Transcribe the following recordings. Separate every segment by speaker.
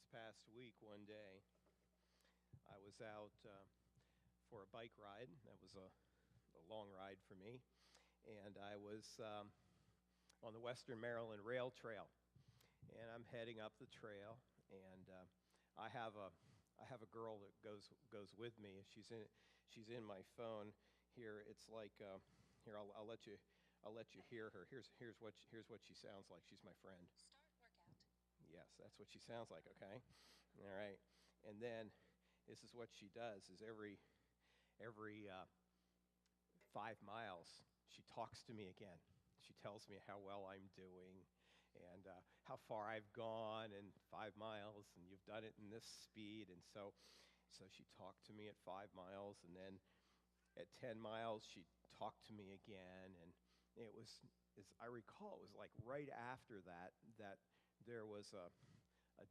Speaker 1: past week, one day, I was out for a bike ride. That was a long ride for me. And I was on the Western Maryland Rail Trail. And I'm heading up the trail. And I have a girl that goes with me. She's in my phone here. It's like here. I'll let you hear her. Here's what she sounds like. She's my friend.
Speaker 2: Start workout.
Speaker 1: Yes, that's what she sounds like, okay? All right. And then this is what she does, is every 5 miles, she talks to me again. She tells me how well I'm doing and how far I've gone in 5 miles, and you've done it in this speed. And so she talked to me at 5 miles, and then at 10 miles, she talked to me again. And it was, as I recall, it was like right after that there was a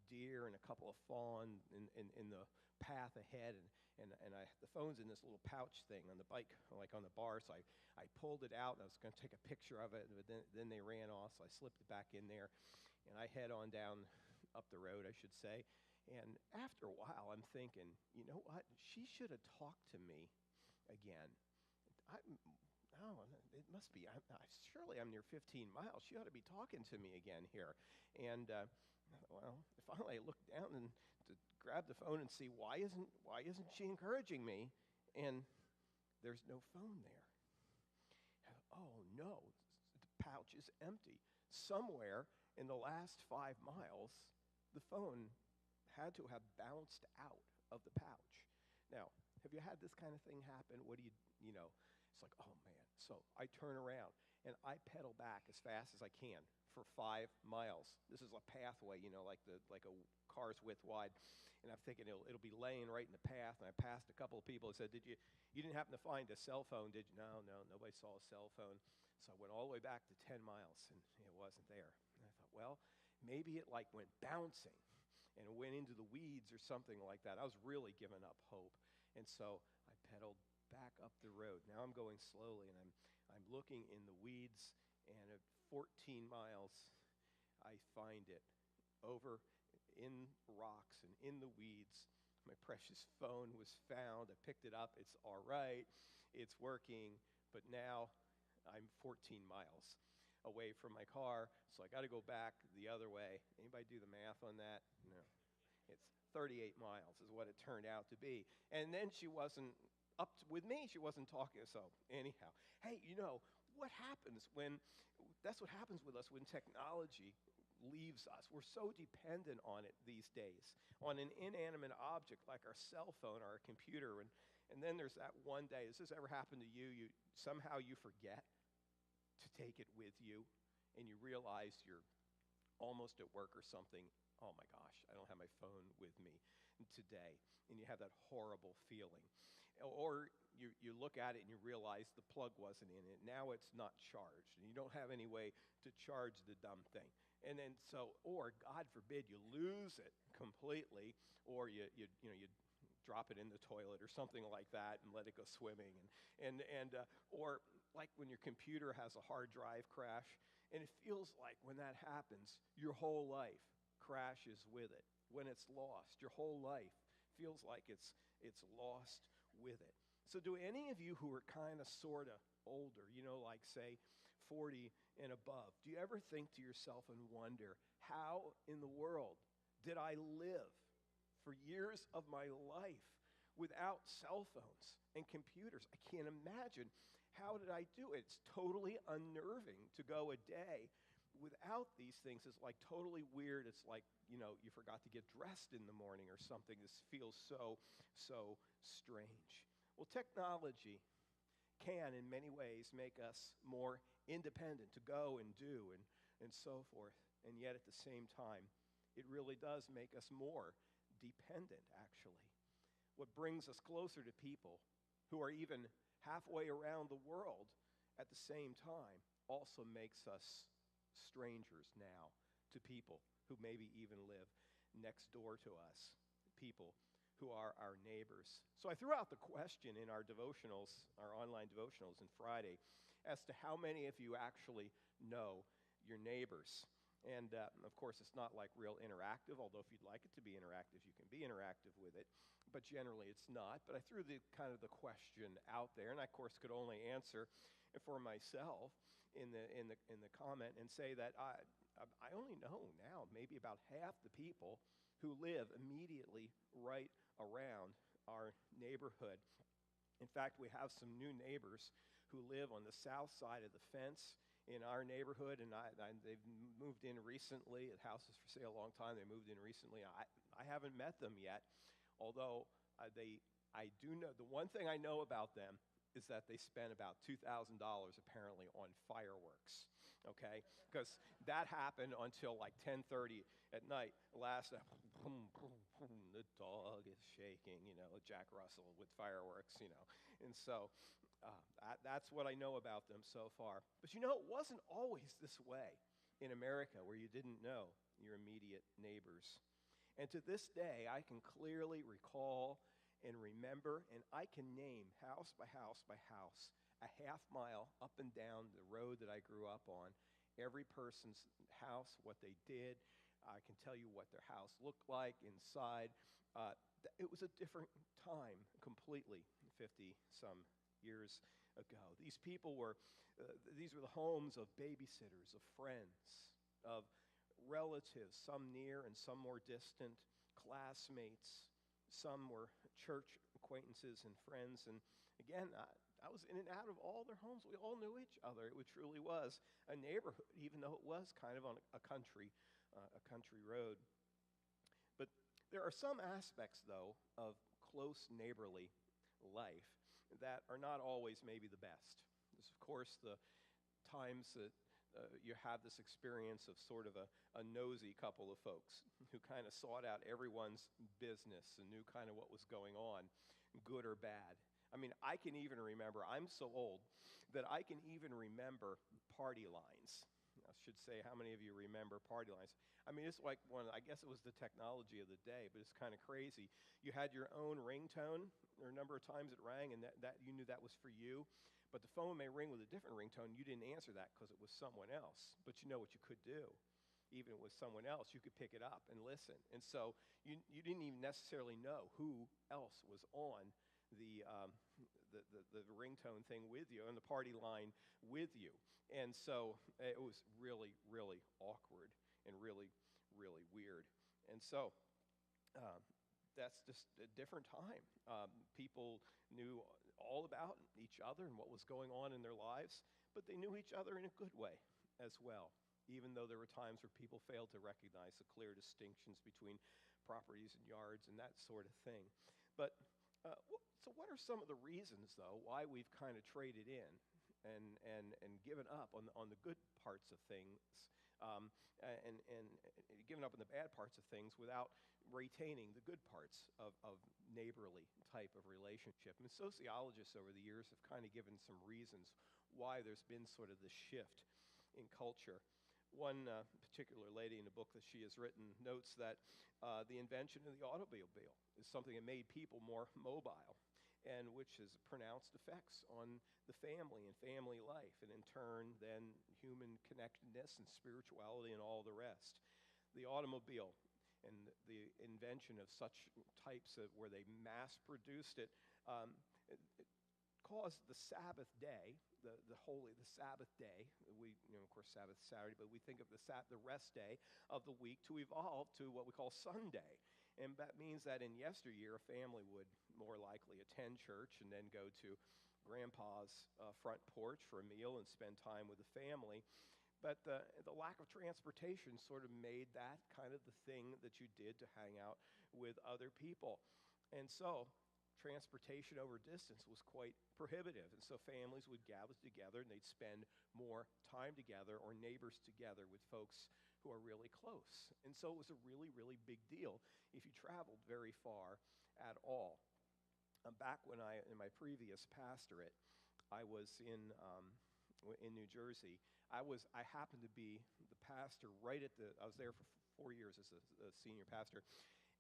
Speaker 1: deer and a couple of fawn in the path ahead, and the phone's in this little pouch thing on the bike, like on the bar, so I pulled it out, and I was going to take a picture of it, but then they ran off, so I slipped it back in there, and I head on down up the road, I should say, and after a while, I'm thinking, you know what, she should have talked to me again. Oh, it must be. Surely I'm near 15 miles. She ought to be talking to me again here. And well, finally I looked down and to grab the phone and see why isn't she encouraging me? And there's no phone there. Oh no, the pouch is empty. Somewhere in the last 5 miles, the phone had to have bounced out of the pouch. Now, have you had this kind of thing happen? What do you know? It's like, oh man. So I turn around and I pedal back as fast as I can for 5 miles. This is a pathway, like a car's width wide. And I'm thinking it'll be laying right in the path. And I passed a couple of people and said, you didn't happen to find a cell phone, did you? No, nobody saw a cell phone. So I went all the way back to 10 miles and it wasn't there. And I thought, well, maybe it like went bouncing and went into the weeds or something like that. I was really giving up hope. And so I pedaled back up the road. Now I'm going slowly, and I'm looking in the weeds, and at 14 miles, I find it over in rocks and in the weeds. My precious phone was found. I picked it up. It's all right. It's working, but now I'm 14 miles away from my car, so I got to go back the other way. Anybody do the math on that? No. It's 38 miles is what it turned out to be. And then she wasn't with me, she wasn't talking. So anyhow, hey, what happens that's what happens with us when technology leaves us. We're so dependent on it these days, on an inanimate object like our cell phone or our computer. And then there's that one day, has this ever happened to you? Somehow you forget to take it with you, and you realize you're almost at work or something. Oh my gosh, I don't have my phone with me today. And you have that horrible feeling. Or you look at it and you realize the plug wasn't in it. Now it's not charged. And you don't have any way to charge the dumb thing. And then or God forbid, you lose it completely, or you drop it in the toilet or something like that and let it go swimming. Or like when your computer has a hard drive crash, and it feels like when that happens, your whole life crashes with it. When it's lost, your whole life feels like it's lost with it. So do any of you who are kind of sort of older, like say 40 and above, do you ever think to yourself and wonder, how in the world did I live for years of my life without cell phones and computers? I can't imagine. How did I do it? It's totally unnerving to go a day without these things. It's like totally weird. It's like, you forgot to get dressed in the morning or something. This feels so strange. Well, technology can, in many ways, make us more independent to go and do and so forth. And yet, at the same time, it really does make us more dependent, actually. What brings us closer to people who are even halfway around the world at the same time also makes us strangers now to people who maybe even live next door to us, people who are our neighbors. So I threw out the question in our devotionals, our online devotionals on Friday, as to how many of you actually know your neighbors. And of course, it's not like real interactive, although if you'd like it to be interactive, you can be interactive with it. But generally, it's not. But I threw the kind of the question out there, and I, of course, could only answer for myself in the comment and say that I only know now maybe about half the people who live immediately right around our neighborhood. In fact, we have some new neighbors who live on the south side of the fence in our neighborhood, and they've moved in recently. The house is for sale a long time. They moved in recently. I haven't met them yet, although I do know, the one thing I know about them is that they spent about $2,000 apparently on fireworks, okay? Because that happened until like 10:30 at night. Last, boom, boom, boom, the dog is shaking, Jack Russell with fireworks, And so that's what I know about them so far. But it wasn't always this way in America, where you didn't know your immediate neighbors. And to this day, I can clearly recall and remember, and I can name house by house by house, a half mile up and down the road that I grew up on, every person's house, what they did. I can tell you what their house looked like inside. It was a different time completely, 50-some years ago. These people these were the homes of babysitters, of friends, of relatives, some near and some more distant, classmates. Some were church acquaintances and friends. And again, I was in and out of all their homes. We all knew each other. It truly was a neighborhood, even though it was kind of on a country road. But there are some aspects, though, of close neighborly life that are not always maybe the best. There's, of course, the times that you have this experience of sort of a nosy couple of folks who kind of sought out everyone's business and knew kind of what was going on, good or bad. I mean, I can even remember, I'm so old that I can even remember party lines. I should say, how many of you remember party lines? I mean, it's like I guess it was the technology of the day, but it's kind of crazy. You had your own ringtone. There were a number of times it rang, and that you knew that was for you. But the phone may ring with a different ringtone. You didn't answer that because it was someone else. But you know what you could do. Even if it was someone else, you could pick it up and listen. And so you didn't even necessarily know who else was on the ringtone thing with you, on the party line with you. And so it was really, really awkward and really, really weird. And so that's just a different time. People knew all about each other and what was going on in their lives, but they knew each other in a good way as well, even though there were times where people failed to recognize the clear distinctions between properties and yards and that sort of thing. But so what are some of the reasons, though, why we've kind of traded in and given up on the good parts of things and given up on the bad parts of things without retaining the good parts of neighborly type of relationship? And sociologists over the years have kind of given some reasons why there's been sort of this shift in culture. One particular lady in a book that she has written notes that the invention of the automobile is something that made people more mobile, and which has pronounced effects on the family and family life, and in turn then human connectedness and spirituality and all the rest. The automobile and the invention of such types where they mass-produced it, it caused the Sabbath day, the Sabbath day. Of course, Sabbath Saturday, but we think of the rest day of the week to evolve to what we call Sunday. And that means that in yesteryear, a family would more likely attend church and then go to Grandpa's front porch for a meal and spend time with the family. But the lack of transportation sort of made that kind of the thing that you did to hang out with other people. And so transportation over distance was quite prohibitive. And so families would gather together and they'd spend more time together, or neighbors together, with folks who are really close. And so it was a really, really big deal if you traveled very far at all. Back when in my previous pastorate, I was in New Jersey. I happened to be the pastor I was there for 4 years as a senior pastor,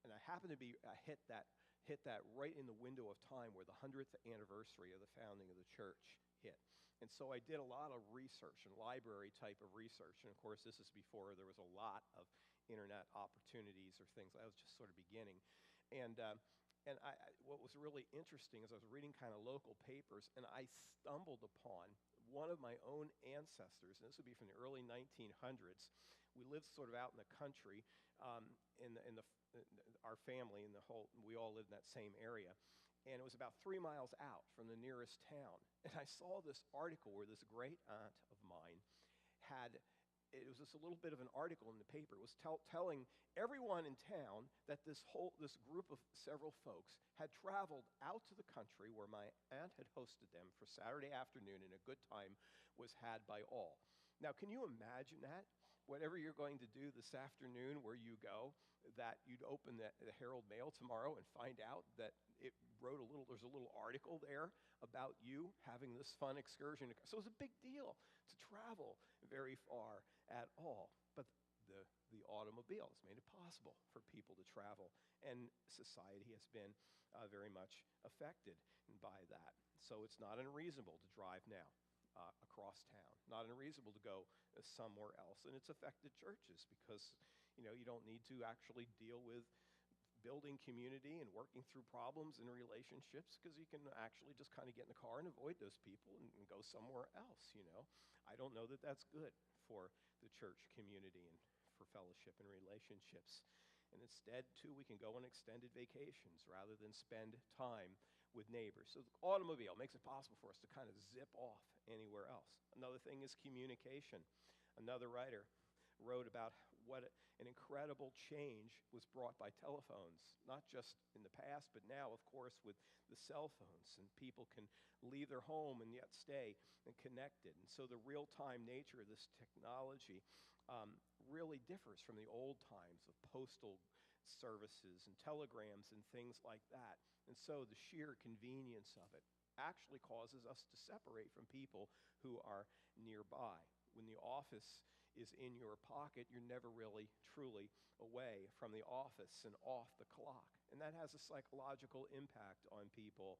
Speaker 1: and I happened to hit that right in the window of time where the 100th anniversary of the founding of the church hit. And so I did a lot of research and library type of research. And of course, this is before there was a lot of internet opportunities or things. I was just sort of beginning. And, uh, what was really interesting is I was reading kind of local papers, and I stumbled upon one of my own ancestors, and this would be from the early 1900s. We lived sort of out in the country, our family and we all lived in that same area. And it was about 3 miles out from the nearest town. And I saw this article where this great aunt of mine it was just a little bit of an article in the paper. It was telling everyone in town that this group of several folks had traveled out to the country where my aunt had hosted them for Saturday afternoon, and a good time was had by all. Now, can you imagine that? Whatever you're going to do this afternoon where you go, that you'd open the Herald Mail tomorrow and find out that there's a little article there about you having this fun excursion. So it was a big deal to travel very far at all. But the automobile has made it possible for people to travel, and society has been very much affected by that. So it's not unreasonable to drive now across town, not unreasonable to go somewhere else. And it's affected churches because, you don't need to actually deal with building community and working through problems and relationships, because you can actually just kind of get in the car and avoid those people and go somewhere else. I don't know that that's good for the church community and for fellowship and relationships. And instead, too, we can go on extended vacations rather than spend time with neighbors. So the automobile makes it possible for us to kind of zip off anywhere else. Another thing is communication. Another writer wrote about what an incredible change was brought by telephones, not just in the past, but now, of course, with the cell phones. And people can leave their home and yet stay connected. And so the real-time nature of this technology really differs from the old times of postal services and telegrams and things like that. And so the sheer convenience of it actually causes us to separate from people who are nearby. When the office is in your pocket, you're never really truly away from the office and off the clock. And that has a psychological impact on people,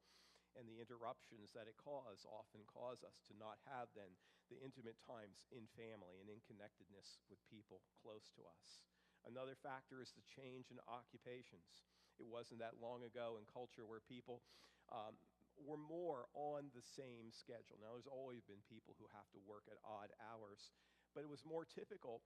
Speaker 1: and the interruptions that it often cause us to not have then the intimate times in family and in connectedness with people close to us. Another factor is the change in occupations. It wasn't that long ago in culture where people were more on the same schedule. Now, there's always been people who have to work at odd hours, but it was more typical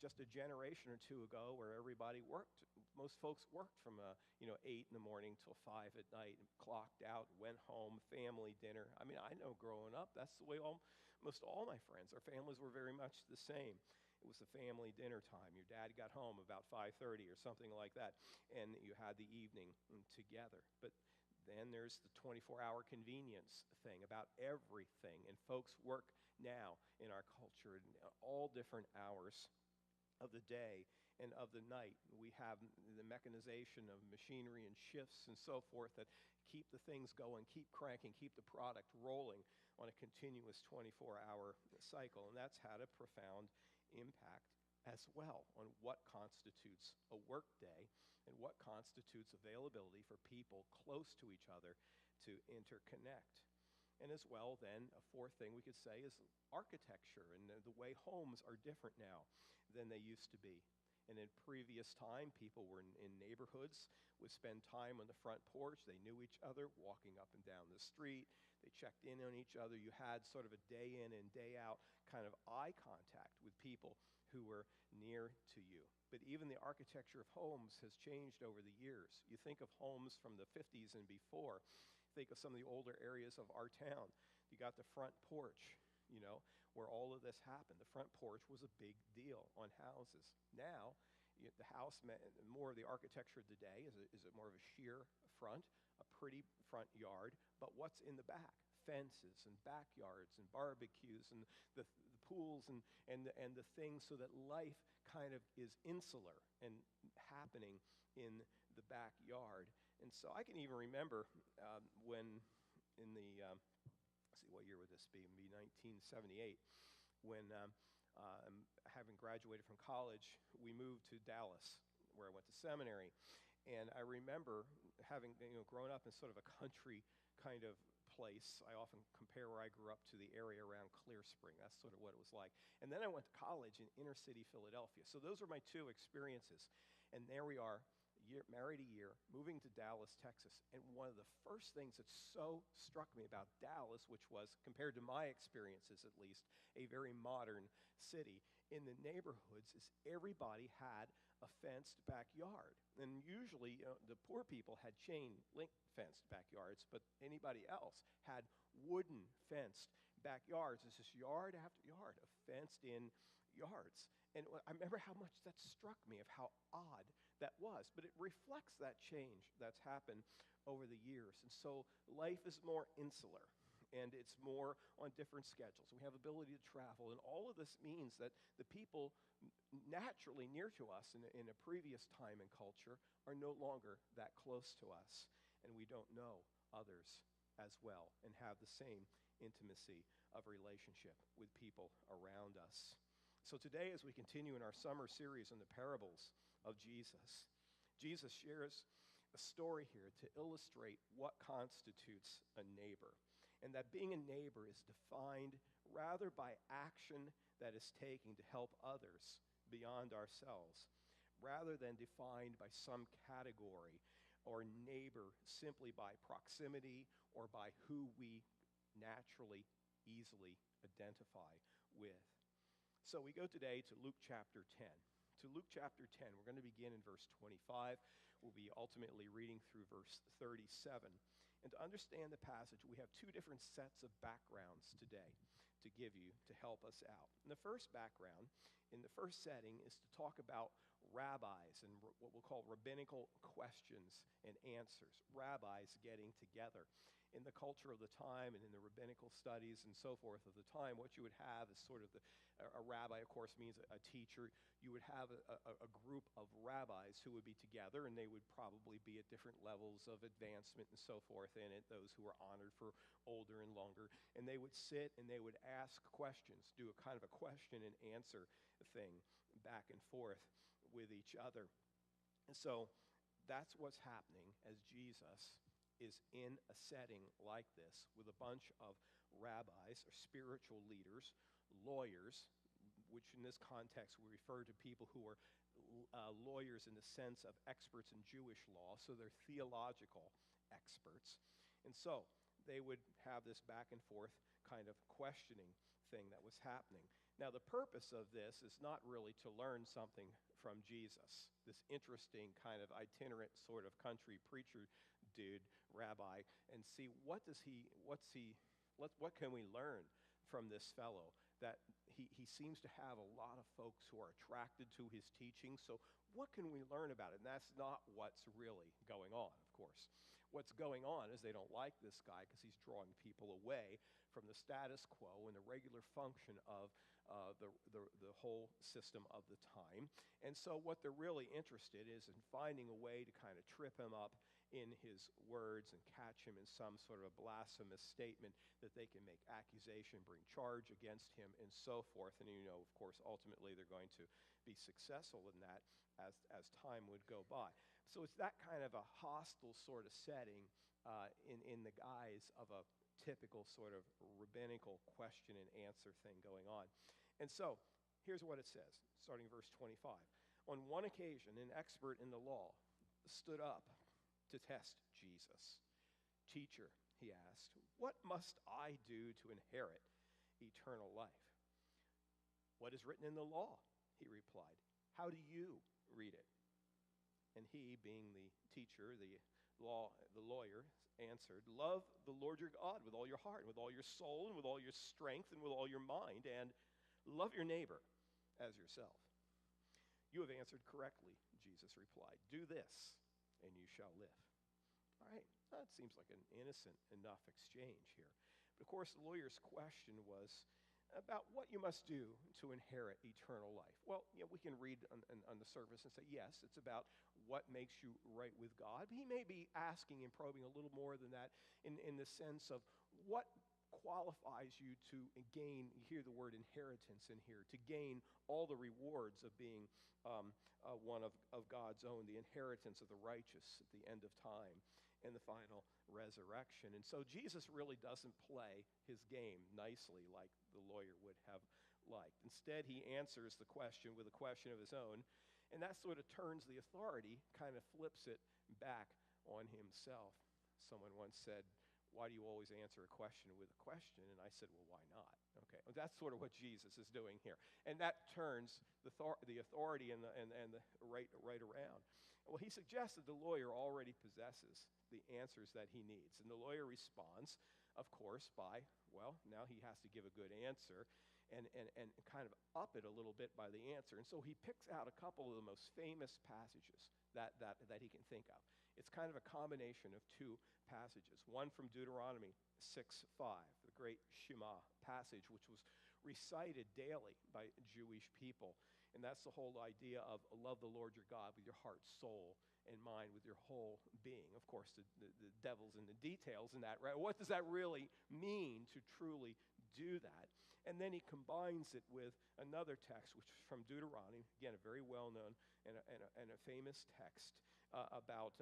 Speaker 1: just a generation or two ago where everybody worked. Most folks worked from 8 in the morning till 5 at night, clocked out, went home, family dinner. I mean, I know growing up, that's the way almost all my friends, our families were very much the same. It was the family dinner time. Your dad got home about 5:30 or something like that, and you had the evening together. But then there's the 24-hour convenience thing about everything, and folks work now in our culture in all different hours of the day and of the night. We have the mechanization of machinery and shifts and so forth that keep the things going, keep cranking, keep the product rolling on a continuous 24-hour cycle, and that's had a profound impact as well on what constitutes a work day and what constitutes availability for people close to each other to interconnect. And as well, then, a fourth thing we could say is architecture, and the way homes are different now than they used to be. And in previous time, people were in neighborhoods, would spend time on the front porch. They knew each other, walking up and down the street. They checked in on each other. You had sort of a day in and day out kind of eye contact with people who were near to you. But even the architecture of homes has changed over the years. You think of homes from the 50s and before. Think of some of the older areas of our town. You got the front porch, where all of this happened. The front porch was a big deal on houses. Now, the house, more of the architecture of the day is more of a sheer front, a pretty front yard, but what's in the back? Fences and backyards and barbecues and the pools and the things, so that life kind of is insular and happening in the backyard. And so I can even remember when in the, let's see, what year would this be? It would be 1978, when having graduated from college, we moved to Dallas, where I went to seminary. And I remember having grown up in sort of a country kind of place. I often compare where I grew up to the area around Clear Spring. That's sort of what it was like. And then I went to college in inner city Philadelphia. So those are my two experiences. And there we are, married a year, moving to Dallas, Texas. And one of the first things that so struck me about Dallas, which was, compared to my experiences at least, a very modern city, in the neighborhoods, is everybody had a fenced backyard. And usually, the poor people had chain link fenced backyards, but anybody else had wooden fenced backyards. It's just yard after yard of fenced in yards. And I remember how much that struck me, of how odd that was. But it reflects that change that's happened over the years. And so life is more insular, and it's more on different schedules. We have ability to travel, and all of this means that the people naturally near to us in a previous time and culture are no longer that close to us, and we don't know others as well and have the same intimacy of relationship with people around us. So today, as we continue in our summer series on the parables of Jesus, Jesus shares a story here to illustrate what constitutes a neighbor, and that being a neighbor is defined rather by action that is taken to help others beyond ourselves, rather than defined by some category or neighbor simply by proximity or by who we naturally, easily identify with. So we go today to Luke chapter 10. To Luke chapter 10, we're going to begin in verse 25. We'll be ultimately reading through verse 37. And to understand the passage, we have two different sets of backgrounds today to give you to help us out. And the first background, in the first setting, is to talk about rabbis and what we'll call rabbinical questions and answers. Rabbis getting together. In the culture of the time and in the rabbinical studies and so forth of the time, what you would have is sort of a rabbi, of course, means a teacher. You would have a group of rabbis who would be together, and they would probably be at different levels of advancement and so forth in it, those who were honored for older and longer. And they would sit and they would ask questions, do a kind of a question and answer thing back and forth with each other. And so that's what's happening as Jesus is in a setting like this with a bunch of rabbis or spiritual leaders, lawyers, which in this context we refer to people who are lawyers in the sense of experts in Jewish law, so they're theological experts. And so they would have this back and forth kind of questioning thing that was happening. Now, the purpose of this is not really to learn something from Jesus, this interesting kind of itinerant sort of country preacher dude, rabbi, and see what can we learn from this fellow, that he seems to have a lot of folks who are attracted to his teaching. So what can we learn about it? And that's not what's really going on, of course. What's going on is they don't like this guy because he's drawing people away from the status quo and the regular function of the whole system of the time. And so what they're really interested is in finding a way to kind of trip him up in his words and catch him in some sort of a blasphemous statement that they can make accusation, bring charge against him, and so forth. And of course, ultimately they're going to be successful in that as time would go by. So it's that kind of a hostile sort of setting in the guise of a typical sort of rabbinical question and answer thing going on. And so here's what it says, starting verse 25. On one occasion, an expert in the law stood up to test Jesus. Teacher, he asked, what must I do to inherit eternal life? What is written in the law? He replied. How do you read it? And he, being the teacher, the lawyer, answered, love the Lord your God with all your heart, and with all your soul, and with all your strength, and with all your mind, and love your neighbor as yourself. You have answered correctly, Jesus replied. Do this, and you shall live. All right, that seems like an innocent enough exchange here. But of course, the lawyer's question was about what you must do to inherit eternal life. Well, we can read on the surface and say, yes, it's about what makes you right with God. But he may be asking and probing a little more than that in the sense of what qualifies you to gain, you hear the word inheritance in here, to gain all the rewards of being one of God's own, the inheritance of the righteous at the end of time. and the final resurrection. And so Jesus really doesn't play his game nicely like the lawyer would have liked. Instead, he answers the question with a question of his own, and that sort of turns the authority, kind of flips it back on himself. Someone once said, "Why do you always answer a question with a question?" And I said, "Well, why not?" Okay, well, that's sort of what Jesus is doing here. And that turns the authority and the right around. Well, he suggests that the lawyer already possesses the answers that he needs. And the lawyer responds, of course, by, well, now he has to give a good answer and kind of up it a little bit by the answer. And so he picks out a couple of the most famous passages that he can think of. It's kind of a combination of two passages. One from Deuteronomy 6:5, the great Shema passage, which was recited daily by Jewish people. And that's the whole idea of love the Lord your God with your heart, soul, and mind, with your whole being. Of course, the devil's in the details in that, right? What does that really mean to truly do that? And then he combines it with another text, which is from Deuteronomy, again, a very well-known and a famous text about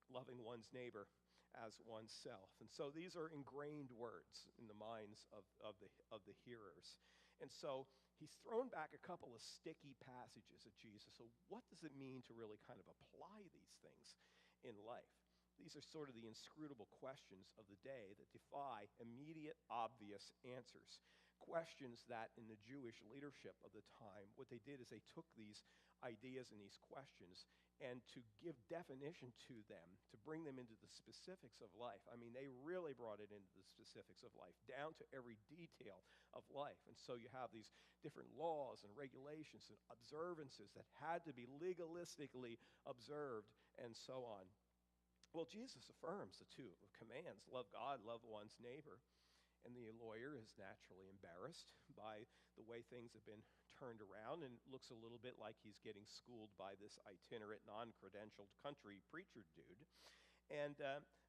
Speaker 1: loving one's neighbor as oneself. And so these are ingrained words in the minds of the hearers. And so he's thrown back a couple of sticky passages at Jesus. So what does it mean to really kind of apply these things in life? These are sort of the inscrutable questions of the day that defy immediate, obvious answers. Questions that in the Jewish leadership of the time, what they did is they took these ideas and these questions and to give definition to them, to bring them into the specifics of life. I mean, they really brought it into the specifics of life, down to every detail of life. And so you have these different laws and regulations and observances that had to be legalistically observed and so on. Well, Jesus affirms the two commands, love God, love one's neighbor. And the lawyer is naturally embarrassed by the way things have been turned around and looks a little bit like he's getting schooled by this itinerant, non-credentialed country preacher dude. And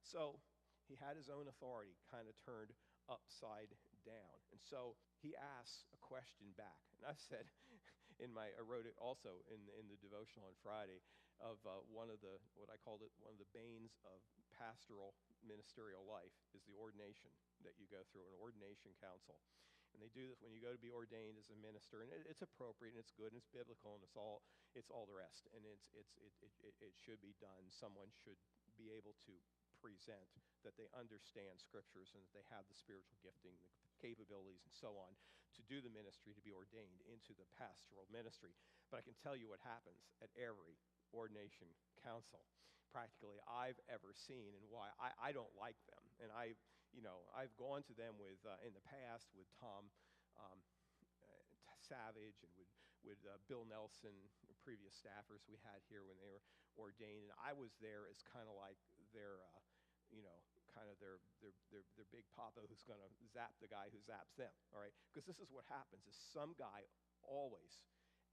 Speaker 1: so he had his own authority kind of turned upside down. And so he asks a question back. And I said, I wrote it also in the devotional on Friday, of one of the banes of pastoral ministerial life is the ordination that you go through, an ordination council. And they do this when you go to be ordained as a minister, and it's appropriate, and it's good, and it's biblical, and it's all the rest, and it should be done. Someone should be able to present that they understand scriptures and that they have the spiritual gifting, the capabilities, and so on to do the ministry, to be ordained into the pastoral ministry. But I can tell you what happens at every ordination council practically I've ever seen, and why I don't like them. And I've gone to them with in the past with Tom Savage and with Bill Nelson, previous staffers we had here when they were ordained, and I was there as kind of like their big papa who's going to zap the guy who zaps them, all right? Because this is what happens, is some guy always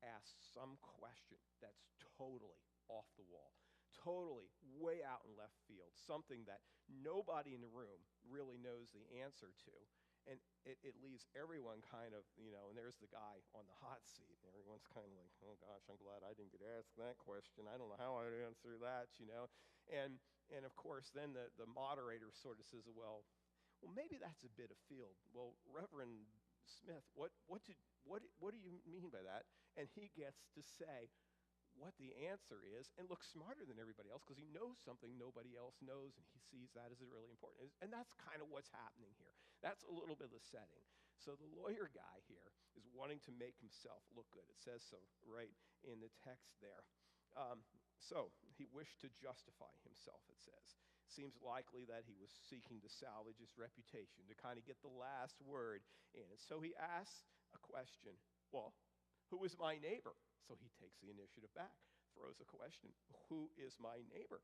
Speaker 1: asks some question that's totally off the wall, totally way out in left field, something that nobody in the room really knows the answer to. And it leaves everyone kind of, and there's the guy on the hot seat. And everyone's kind of like, oh gosh, I'm glad I didn't get asked that question. I don't know how I'd answer that, And of course, then the moderator sort of says, well, maybe that's a bit of field. Well, Reverend Smith, what do you mean by that? And he gets to say what the answer is and look smarter than everybody else because he knows something nobody else knows, and he sees that as really important. And that's kind of what's happening here. That's a little bit of the setting. So the lawyer guy here is wanting to make himself look good. It says so right in the text there. So he wished to justify himself, it says. Seems likely that he was seeking to salvage his reputation, to kind of get the last word in. And so he asks a question, well, who is my neighbor? So he takes the initiative back, throws a question, who is my neighbor?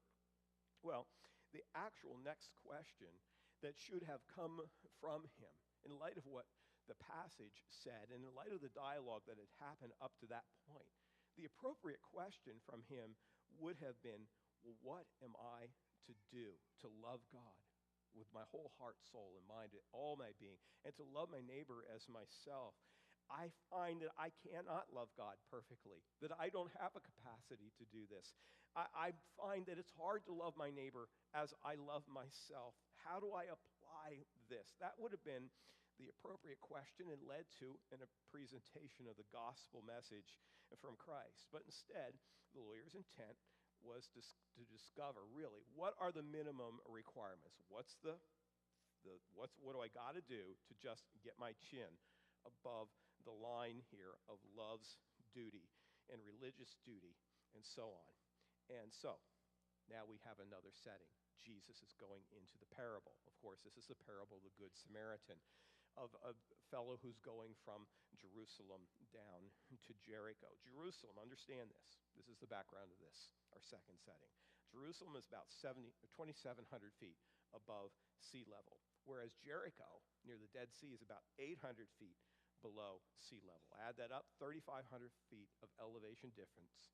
Speaker 1: Well, the actual next question that should have come from him, in light of what the passage said, and in light of the dialogue that had happened up to that point, the appropriate question from him would have been, well, what am I to do to love God with my whole heart, soul, and mind, all my being, and to love my neighbor as myself? I find that I cannot love God perfectly, that I don't have a capacity to do this. I find that it's hard to love my neighbor as I love myself. How do I apply this? That would have been the appropriate question and led to a presentation of the gospel message from Christ. But instead, the lawyer's intent was to discover really what are the minimum requirements. What do I got to do to just get my chin above the line here of love's duty and religious duty and so on. And so now we have another setting. Jesus is going into the parable. Of course, this is the parable of the Good Samaritan, of a fellow who's going from Jerusalem down to Jericho. Jerusalem, understand this. This is the background of this, our second setting. Jerusalem is about 2,700 feet above sea level, whereas Jericho, near the Dead Sea, is about 800 feet below sea level. Add that up, 3,500 feet of elevation difference,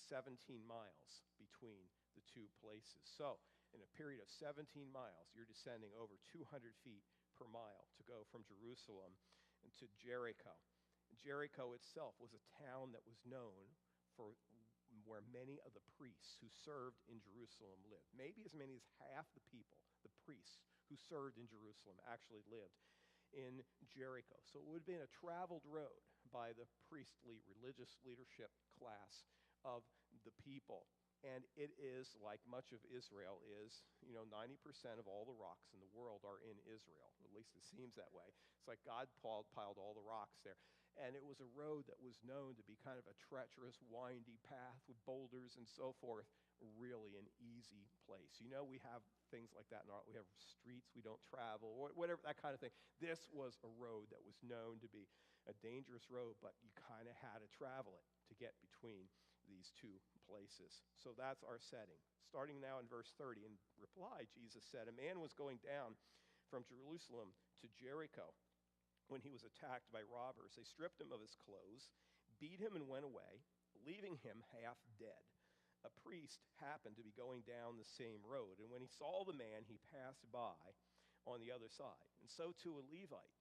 Speaker 1: 17 miles between the two places. So, in a period of 17 miles, you're descending over 200 feet per mile to go from Jerusalem to Jericho. Jericho itself was a town that was known for where many of the priests who served in Jerusalem lived. Maybe as many as half the people, the priests who served in Jerusalem, actually lived in Jericho. So it would have been a traveled road by the priestly religious leadership class of the people. And it is, like much of Israel is, 90% of all the rocks in the world are in Israel. At least it seems that way. It's like God piled all the rocks there. And it was a road that was known to be kind of a treacherous, windy path with boulders and so forth. Really an easy place. We have things like that in our, we have streets we don't travel, or whatever, that kind of thing. This was a road that was known to be a dangerous road, but you kind of had to travel it to get between these two places. So that's our setting. Starting now in verse 30, in reply, Jesus said, a man was going down from Jerusalem to Jericho when he was attacked by robbers. They stripped him of his clothes, beat him, and went away, leaving him half dead. A priest happened to be going down the same road, and when he saw the man, he passed by on the other side. And so too a Levite,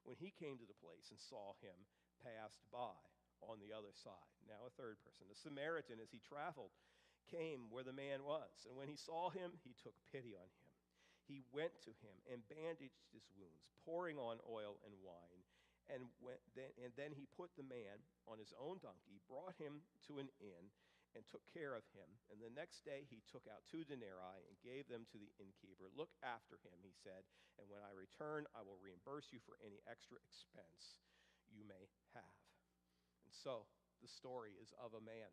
Speaker 1: when he came to the place and saw him, passed by on the other side. Now a third person, a Samaritan, as he traveled, came where the man was, and when he saw him, he took pity on him. He went to him and bandaged his wounds, pouring on oil and wine, and then he put the man on his own donkey, brought him to an inn, and took care of him. And the next day he took out 2 denarii and gave them to the innkeeper. Look after him, he said, and when I return, I will reimburse you for any extra expense you may have. And so the story is of a man.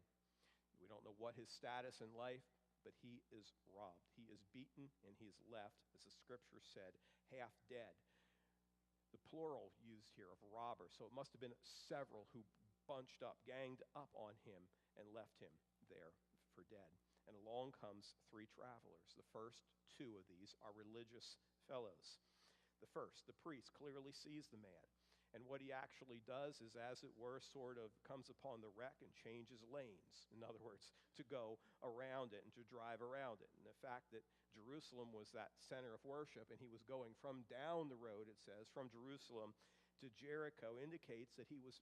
Speaker 1: We don't know what his status in life, but he is robbed. He is beaten, and he is left, as the scripture said, half dead. The plural used here of robber, so it must have been several who bunched up, ganged up on him, and left him there for dead. And along comes 3 travelers. The first 2 of these are religious fellows. The first, the priest, clearly sees the man. And what he actually does is, as it were, sort of comes upon the wreck and changes lanes. In other words, to go around it and to drive around it. And the fact that Jerusalem was that center of worship, and he was going from down the road, it says, from Jerusalem to Jericho, indicates that he was,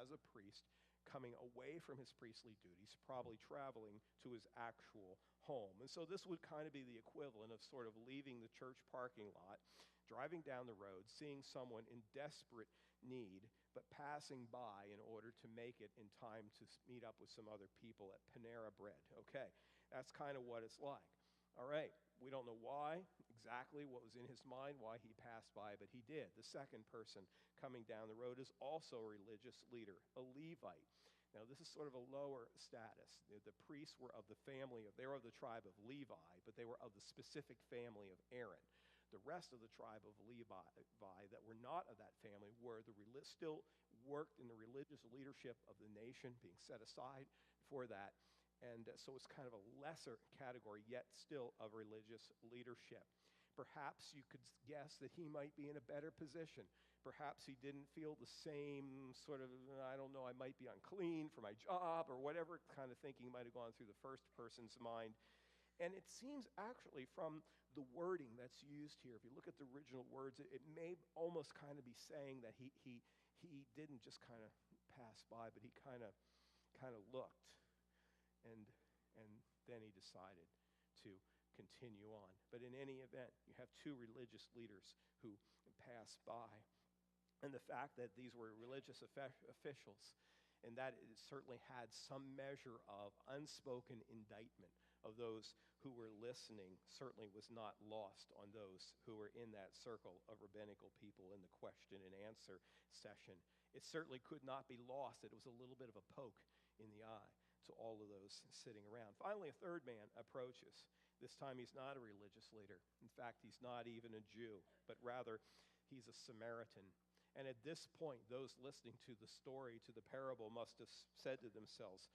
Speaker 1: as a priest, coming away from his priestly duties, probably traveling to his actual home. And so this would kind of be the equivalent of sort of leaving the church parking lot, driving down the road, seeing someone in desperate need, but passing by in order to make it in time to meet up with some other people at Panera Bread. Okay, that's kind of what it's like. All right, we don't know why, exactly what was in his mind, why he passed by, but he did. The second person coming down the road is also a religious leader, a Levite. Now, this is sort of a lower status. The priests were of the family, they were of the tribe of Levi, but they were of the specific family of Aaron. The rest of the tribe of Levi that were not of that family were still worked in the religious leadership of the nation, being set aside for that. And so it's kind of a lesser category, yet still of religious leadership. Perhaps you could guess that he might be in a better position. Perhaps he didn't feel the same sort of, I don't know, I might be unclean for my job, or whatever kind of thinking might have gone through the first person's mind. And it seems actually from the wording that's used here, if you look at the original words, it may almost kind of be saying that he he didn't just kind of pass by, but he kind of looked, and then he decided to continue on. But in any event, you have two religious leaders who pass by. And the fact that these were religious officials, and that it certainly had some measure of unspoken indictment of those who were listening, certainly was not lost on those who were in that circle of rabbinical people in the question and answer session. It certainly could not be lost that it was a little bit of a poke in the eye to all of those sitting around. Finally, a third man approaches. This time he's not a religious leader. In fact, he's not even a Jew, but rather he's a Samaritan. And at this point, those listening to the story, to the parable, must have said to themselves,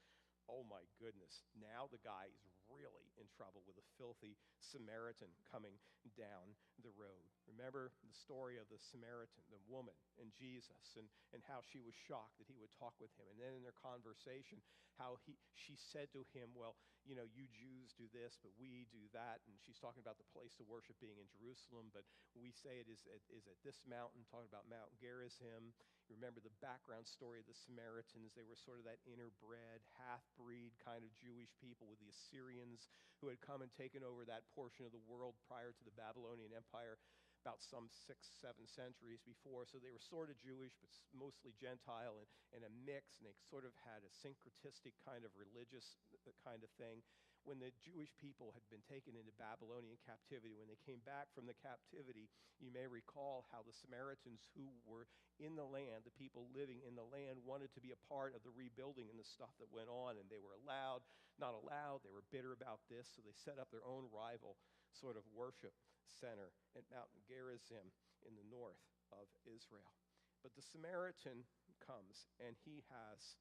Speaker 1: oh my goodness, now the guy is really in trouble with a filthy Samaritan coming down the road. Remember the story of the Samaritan, the woman, and Jesus, and how she was shocked that he would talk with him. And then in their conversation, how she said to him, well, you know, you Jews do this, but we do that. And she's talking about the place to worship being in Jerusalem, but we say it is at this mountain, talking about Mount Gerizim. Remember the background story of the Samaritans. They were sort of that interbred, half-breed kind of Jewish people with the Assyrians who had come and taken over that portion of the world prior to the Babylonian Empire about some 6, 7 centuries before. So they were sort of Jewish, but mostly Gentile and a mix, and they sort of had a syncretistic kind of religious kind of thing. When the Jewish people had been taken into Babylonian captivity, when they came back from the captivity, you may recall how the Samaritans who were in the land, the people living in the land, wanted to be a part of the rebuilding and the stuff that went on, and they were not allowed, they were bitter about this, so they set up their own rival sort of worship center at Mount Gerizim in the north of Israel. But the Samaritan comes, and he has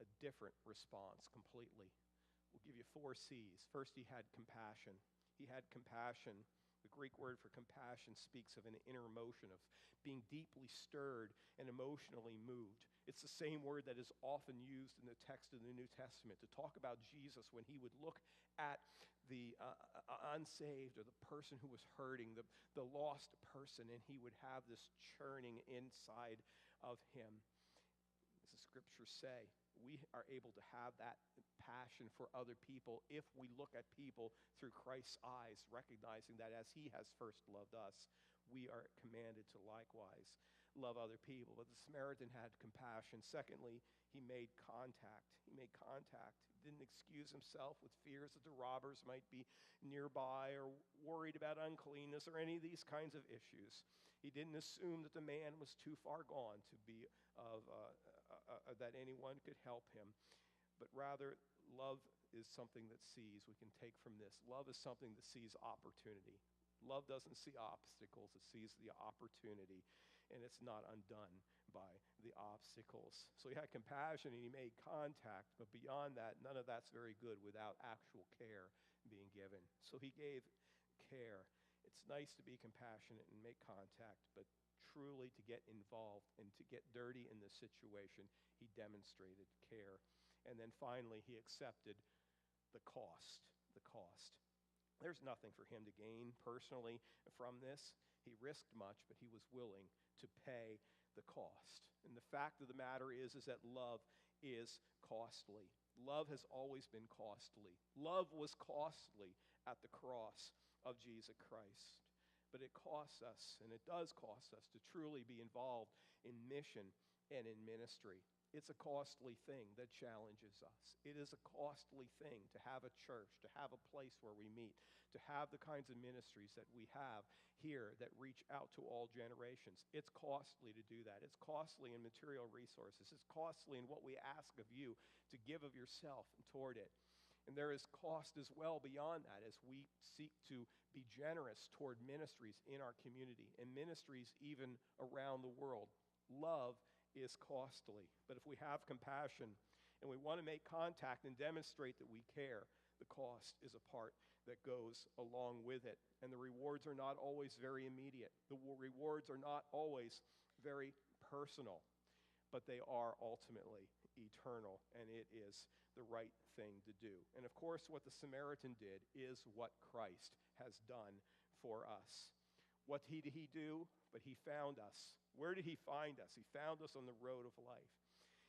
Speaker 1: a different response completely. We'll give you 4 C's. First, he had compassion. He had compassion. The Greek word for compassion speaks of an inner emotion of being deeply stirred and emotionally moved. It's the same word that is often used in the text of the New Testament to talk about Jesus when he would look at the unsaved or the person who was hurting, the lost person, and he would have this churning inside of him. As the scriptures say, we are able to have that passion for other people if we look at people through Christ's eyes, recognizing that as he has first loved us, we are commanded to likewise love other people. But the Samaritan had compassion. Secondly, he made contact. He made contact. He didn't excuse himself with fears that the robbers might be nearby or worried about uncleanness or any of these kinds of issues. He didn't assume that the man was too far gone to be that anyone could help him. But rather, love is something that sees. We can take from this. Love is something that sees opportunity. Love doesn't see obstacles. It sees the opportunity, and it's not undone by the obstacles. So he had compassion, and he made contact. But beyond that, none of that's very good without actual care being given. So he gave care. It's nice to be compassionate and make contact, but truly to get involved and to get dirty in this situation, he demonstrated care. And then finally, he accepted the cost. The cost. There's nothing for him to gain personally from this. He risked much, but he was willing to pay the cost. And the fact of the matter is that love is costly. Love has always been costly. Love was costly at the cross of Jesus Christ. But it costs us, and it does cost us, to truly be involved in mission and in ministry. It's a costly thing that challenges us. It is a costly thing to have a church, to have a place where we meet, to have the kinds of ministries that we have here that reach out to all generations. It's costly to do that. It's costly in material resources. It's costly in what we ask of you to give of yourself toward it. And there is cost as well beyond that as we seek to be generous toward ministries in our community and ministries even around the world. Love is costly. But if we have compassion and we want to make contact and demonstrate that we care, the cost is a part that goes along with it. And the rewards are not always very immediate. The rewards are not always very personal, but they are ultimately eternal, and it is the right thing to do. And of course, what the Samaritan did is what Christ has done for us. What did he do? But he found us. Where did he find us? He found us on the road of life.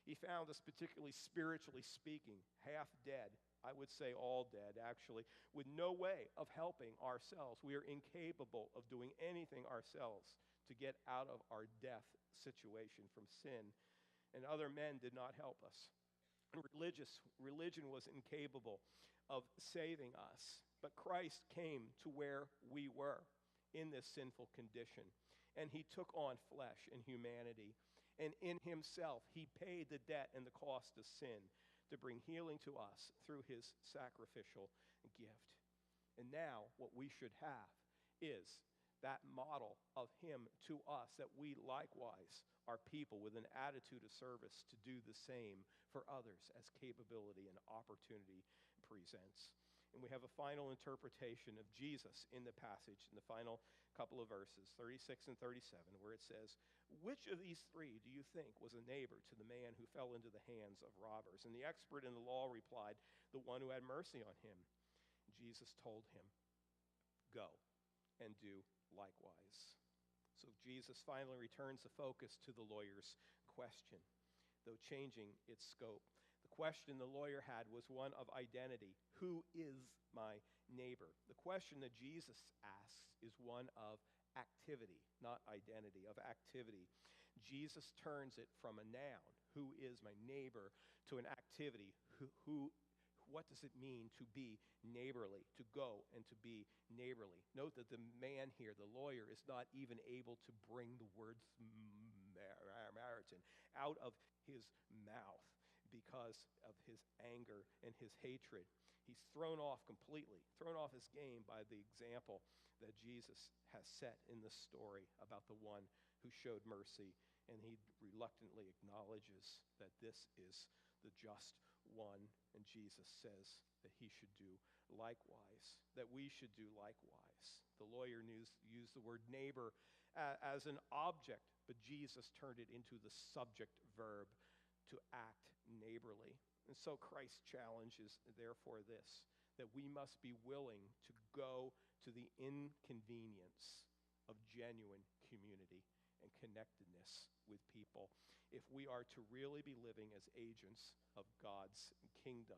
Speaker 1: He found us, particularly spiritually speaking, half dead. I would say all dead, actually, with no way of helping ourselves. We are incapable of doing anything ourselves to get out of our death situation from sin. And other men did not help us. Religion was incapable of saving us. But Christ came to where we were in this sinful condition. And he took on flesh and humanity. And in himself, he paid the debt and the cost of sin to bring healing to us through his sacrificial gift. And now what we should have is that model of him to us, that we likewise are people with an attitude of service to do the same for others as capability and opportunity presents. And we have a final interpretation of Jesus in the passage, in the final couple of verses, 36 and 37, where it says, "Which of these three do you think was a neighbor to the man who fell into the hands of robbers?" And the expert in the law replied, "The one who had mercy on him." Jesus told him, "Go and do likewise." So Jesus finally returns the focus to the lawyer's question, though changing its scope. The question the lawyer had was one of identity. Who is my neighbor? The question that Jesus asks is one of activity, not identity, of activity. Jesus turns it from a noun, who is my neighbor, to an activity, what does it mean to be neighborly, to go and to be neighborly? Note that the man here, the lawyer, is not even able to bring the words Samaritan out of his mouth because of his anger and his hatred. He's thrown off completely, thrown off his game by the example that Jesus has set in the story about the one who showed mercy, and he reluctantly acknowledges that this is the just one, and Jesus says that he should do likewise, that we should do likewise. The lawyer used the word neighbor as an object, but Jesus turned it into the subject verb, to act neighborly. And so Christ's challenge is therefore this, that we must be willing to go to the inconvenience of genuine community and connectedness with people if we are to really be living as agents of God's kingdom.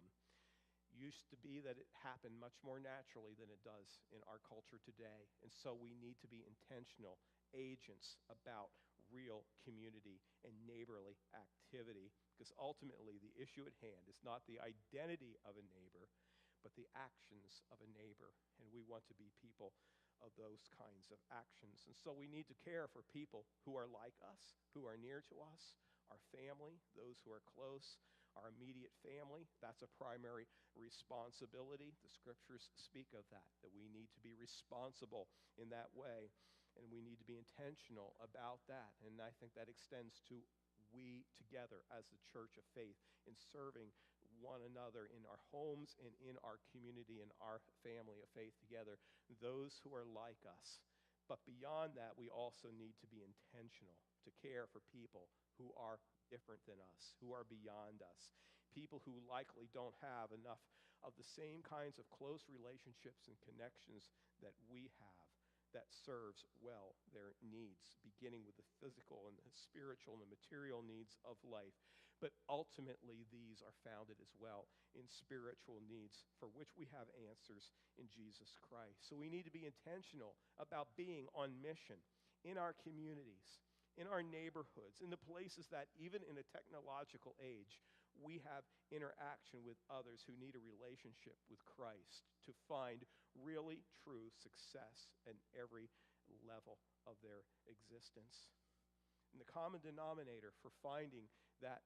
Speaker 1: Used to be that it happened much more naturally than it does in our culture today. And so we need to be intentional agents about real community and neighborly activity, because ultimately the issue at hand is not the identity of a neighbor, but the actions of a neighbor. And we want to be people of those kinds of actions. And so we need to care for people who are like us, who are near to us, our family, those who are close, our immediate family. That's a primary responsibility. The scriptures speak of that we need to be responsible in that way, and we need to be intentional about that. And I think that extends to we together as the church of faith in serving one another in our homes and in our community and our family of faith together, those who are like us. But beyond that, we also need to be intentional to care for people who are different than us, who are beyond us, people who likely don't have enough of the same kinds of close relationships and connections that we have, that serves well their needs, beginning with the physical and the spiritual and the material needs of life. But ultimately, these are founded as well in spiritual needs for which we have answers in Jesus Christ. So we need to be intentional about being on mission in our communities, in our neighborhoods, in the places that even in a technological age, we have interaction with others who need a relationship with Christ to find really true success in every level of their existence. And the common denominator for finding that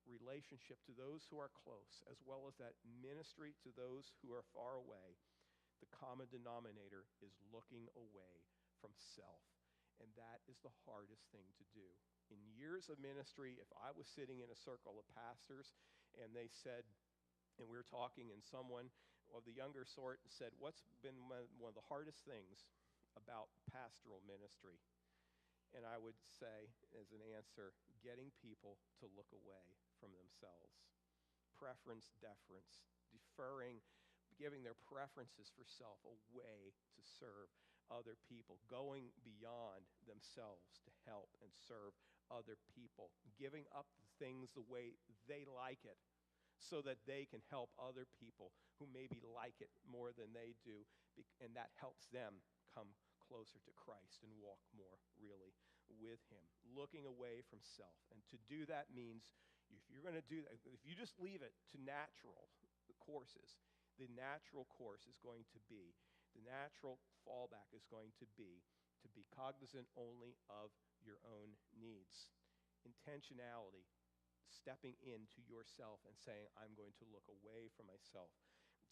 Speaker 1: relationship to those who are close, as well as that ministry to those who are far away, the common denominator is looking away from self. And that is the hardest thing to do. In years of ministry, if I was sitting in a circle of pastors and they said, and we were talking, and someone of the younger sort said, "What's been one of the hardest things about pastoral ministry?" And I would say, as an answer, getting people to look away from themselves. Preference, deference, deferring, giving their preferences for self away to serve other people, going beyond themselves to help and serve other people, giving up the things the way they like it so that they can help other people who maybe like it more than they do, and that helps them come closer to Christ and walk more really with him, looking away from self. And to do that means, if you're going to do that, if you just leave it to natural courses, the natural course is going to be, the natural fallback is going to be cognizant only of your own needs. Intentionality, stepping into yourself and saying, I'm going to look away from myself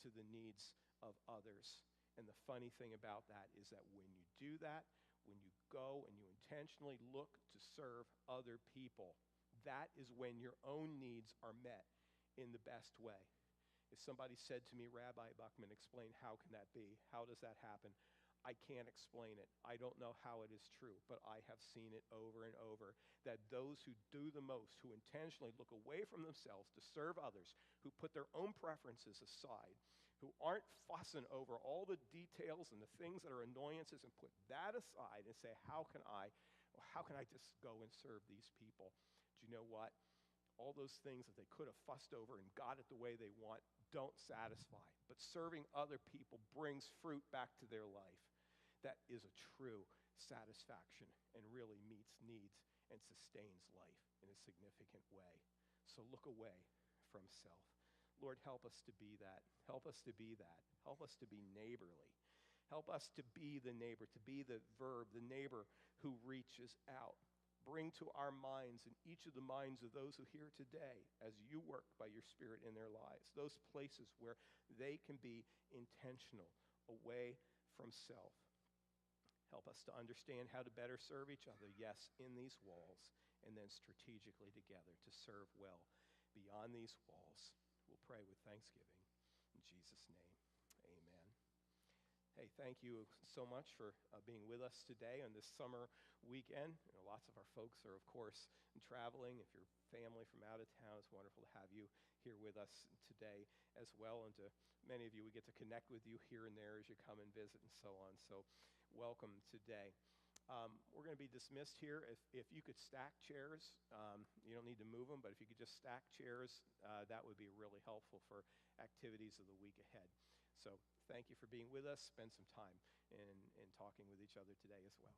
Speaker 1: to the needs of others. And the funny thing about that is that when you do that, when you go and you intentionally look to serve other people, that is when your own needs are met in the best way. If somebody said to me, Rabbi Buchman, explain how can that be? How does that happen? I can't explain it. I don't know how it is true, but I have seen it over and over, that those who do the most, who intentionally look away from themselves to serve others, who put their own preferences aside, who aren't fussing over all the details and the things that are annoyances, and put that aside and say, how can I just go and serve these people? Do you know what? All those things that they could have fussed over and got it the way they want don't satisfy. But serving other people brings fruit back to their life. That is a true satisfaction and really meets needs and sustains life in a significant way. So look away from self. Lord, help us to be that. Help us to be that. Help us to be neighborly. Help us to be the neighbor, to be the verb, the neighbor who reaches out. Bring to our minds, and each of the minds of those who hear today, as you work by your Spirit in their lives, those places where they can be intentional, away from self. Help us to understand how to better serve each other, yes, in these walls, and then strategically together to serve well beyond these walls. We'll pray with thanksgiving. In Jesus' name, amen. Hey, thank you so much for being with us today on this summer weekend. You know, lots of our folks are, of course, traveling. If you're family from out of town, it's wonderful to have you here with us today as well. And to many of you, we get to connect with you here and there as you come and visit and so on. So welcome today. We're going to be dismissed here. If you could stack chairs, you don't need to move them, but if you could just stack chairs, that would be really helpful for activities of the week ahead. So thank you for being with us. Spend some time in talking with each other today as well.